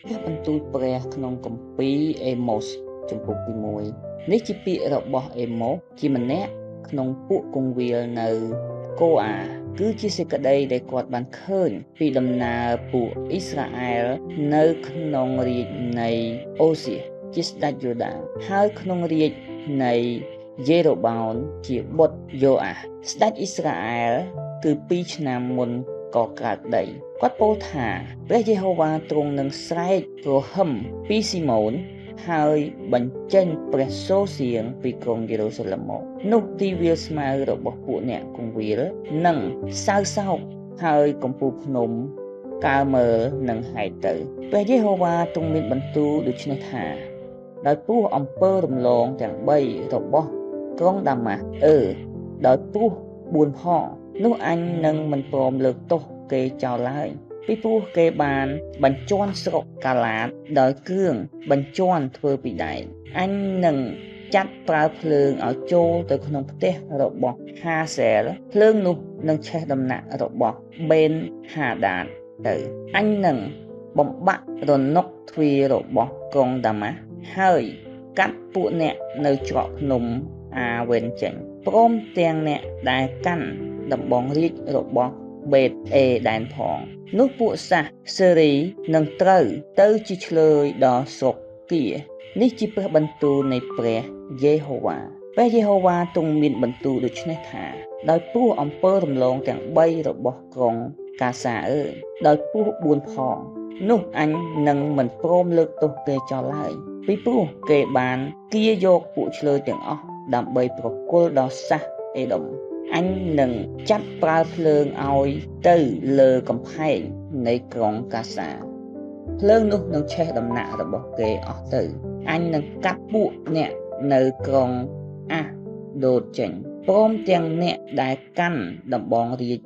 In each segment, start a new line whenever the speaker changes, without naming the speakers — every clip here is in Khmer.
ព្រះបន្ទូលព្រះក្នុងគម្ពីរអេម៉ូសចំពុកទី1នេះជាពាក្យរបស់អេម៉ូសជាម្នាក់ក្នុងពួកគង្វាលនៅកូអាគឺជាសេចក្តីដែលគាត់បានឃើញពីដំណើរពួកអ៊ីស្រាអែលនៅក្នុងរាជ្យនៃអូសៀជាស្ដេចយូដាហើយក្នុងរាជ្យនៃយេរ៉ូបោនជាបុត្រយ៉ូអាសស្ដេចអ៊ីស្រាអែលគឺ2ឆ្នាំមុនក៏កើតដីគាត់ពោលថាព្រះយេហូវ៉ាទ្រង់នឹងស្រែកគ្រហឹមពីស៊ីម៉ូនហើយបញ្ចេញព្រះសូរសៀងពីក្រុងយេរូសាឡិមមកនោះទីវាលស្មៅរបស់ពួកអ្នកគង្វាលនឹងសៅសោកហើយកំពូលភ្នំកើមើលនឹងហែកទៅព្រះយេហូវ៉ាទ្រង់មានបន្ទូលដូច្នេះថាដោយព្រោះអំពើរំលងទាំង3របស់ក្រុងដាម៉ាស់ដោយព្រោះ4ផងនោះអញនឹងមិនព្រមលើកទោសគេចោលឡើយពីព្រោះគេបានបញ្ជាន់ស្រុកកាឡាតដោយគ្រឿងបញ្ជាន់ធ្វើពីដែកអញនឹងចាត់ប្រើភ្លើងឲ្យចូលទៅក្នុងផ្ទះរបស់ហាសែលភ្លើងនោះនឹងឆេះដំណាក់របស់បេនហាដាតទៅអញនឹងបំបាក់រនុកទ្វាររបស់ក្រុងដាម៉ាស់ហើយកាត់ពួកអ្នកនៅច្រកភ្នំអាវេនចេញព្រមទាំងអ្នកដែលកាន់ដំបងរាជរបស់បេតអេដែនផងនោះពួកសាសសេរីនឹងត្រូវទៅជាឆ្លើយដល់ស្រុកគៀនេះជាព្រះបន្ទូលនៃព្រះយេហូវ៉ាព្រះយេហូវ៉ាទ្រង់មានបន្ទូលដូច្នេះថាដោយព្រោះអំពើរំលងទាំង3របស់ក្រុងកាសាដោយព្រោះ4ផងនោះអញនឹងមិនព្រមលើកទោសគេចោលឡើយពីព្រោះគេបានគៀយកពួកឆ្លើយទាំងអស់ដើម្បីប្រគល់ដល់សាសអេដុំអញនឹងចាត់ប្រើភ្លើងឲ្យទៅលើកំផែងនៃក្រុងកាសាភ្លើងនោះនឹងឆេះដំណាក់របស់គេអស់ទៅអញនឹងកាត់ពួកអ្នកនៅក្រុងអាសដូតចេញព្រមទាំងអ្នកដែលកាន់ដំបងរាជ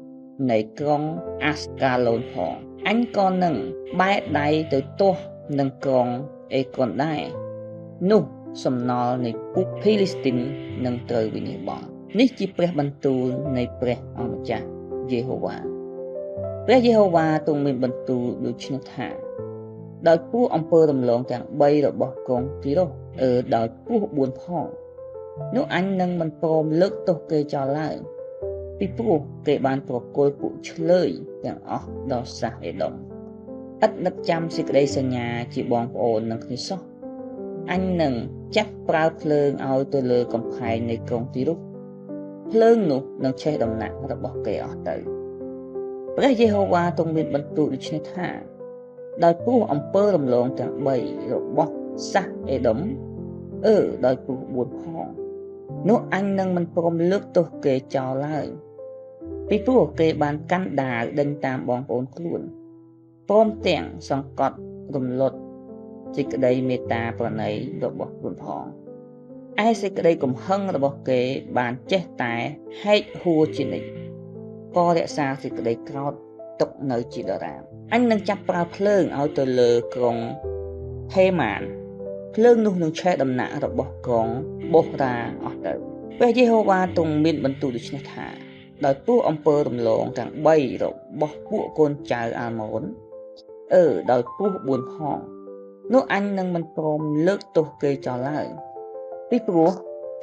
នៃក្រុងអាស្កាឡូនផងអញក៏នឹងបែរដៃទៅទាស់នឹងក្រុងអេកុនដែរនោះសំណល់នៃពួកភីលីស្ទីននឹងត្រូវវិនិច្ឆ័យបង់នេះជាព្រះបន្ទូលនៃព្រះអម្ចាស់យេហូវ៉ាព្រះយេហូវ៉ាទ្រង់មានបន្ទូលដូចនេះថាដោយព្រោះអំពើរំលងទាំង3របស់ក្រុងទីរ៉ូដោយព្រោះ4ផងនោះអញនឹងមិនព្រមលើកទោសគេចោលឡើយពីព្រោះគេបានប្រគល់ពួកឆ្លើយទាំងអស់ដល់សាសអេដុំឥតនឹកចាំសេចក្តីសញ្ញាជាបងប្អូននឹងគ្នាសោះអញនឹងចាត់ប្រើភ្លើងឲ្យទៅលើកំផែងនៃក្រុងទីរ៉ូភ្លើងនោះនឹងឆេះដំណាក់របស់គេអស់ទៅព្រះយេហូវ៉ាទ្រង់មានបន្ទូលដូច្នេះថាដោយព្រោះអំពើរំលងទាំង3របស់សាសអេដុំដោយព្រោះ4ផងនោះអញនឹងមិនព្រមលើកទោសគេចោលឡើយពីព្រោះគេបានកាន់ដាវដេញតាមបងប្អូនខ្លួនព្រមទាំងសង្កត់រំលត់សេចក្តីមេត្តាប្រណីរបស់ខ្លួនផងឯសេចក្តីកំហឹងរបស់គេបានចេះតែហែកហួរជានិច្ចក៏រក្សាសេចក្តីក្រោធទុកនៅជាដរាបអញនឹងចាប់ប្រើភ្លើងឲ្យទៅលើក្រុងហេម៉ានភ្លើងនោះនឹងឆេះដំណាក់របស់ក្រុងបូរ៉ាអស់ទៅព្រះយេហូវ៉ាទ្រង់មានបន្ទូលដូច្នេះថាដោយព្រោះអំពើរំលងទាំង3របស់ពួកកូនចៅអាម៉ូនដោយព្រោះ4ផងនោះអញនឹងមិនព្រមលើកទោសគេចោលឡើយពីព្រោះ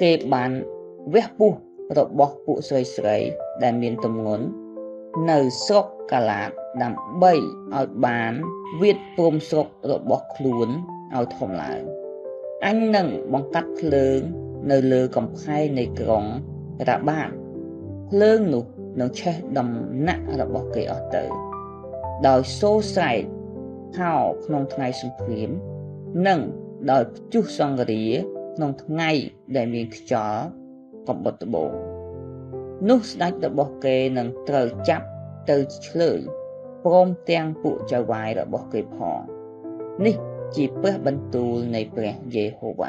គេបានវះពោះរបស់ពួកស្រីដែលមានទម្ងន់នៅស្រុកកាឡាតដើម្បីឲ្យបានវាតព្រំស្រុករបស់ខ្លួនឲ្យធំឡើងអញនឹងបង្កាត់ភ្លើងនៅលើកំផែងនៃក្រុងរ៉ាបាតភ្លើងនោះនឹងឆេះដំណាក់របស់គេអស់ទៅដោយសូរស្រែកហៅក្នុងថ្ងៃសង្គ្រាមនិងដោយព្យុះសង្គ្រាក្នុងថ្ងៃដែលមានខ្យល់កំបុតត្បូងនោះស្ដេចរបស់គេនឹងត្រូវចាប់ទៅឆ្លើយព្រមទាំងពួកចៅហ្វាយរបស់គេផងនេះជាព្រះបន្ទូលនៃព្រះយេហូវ៉ា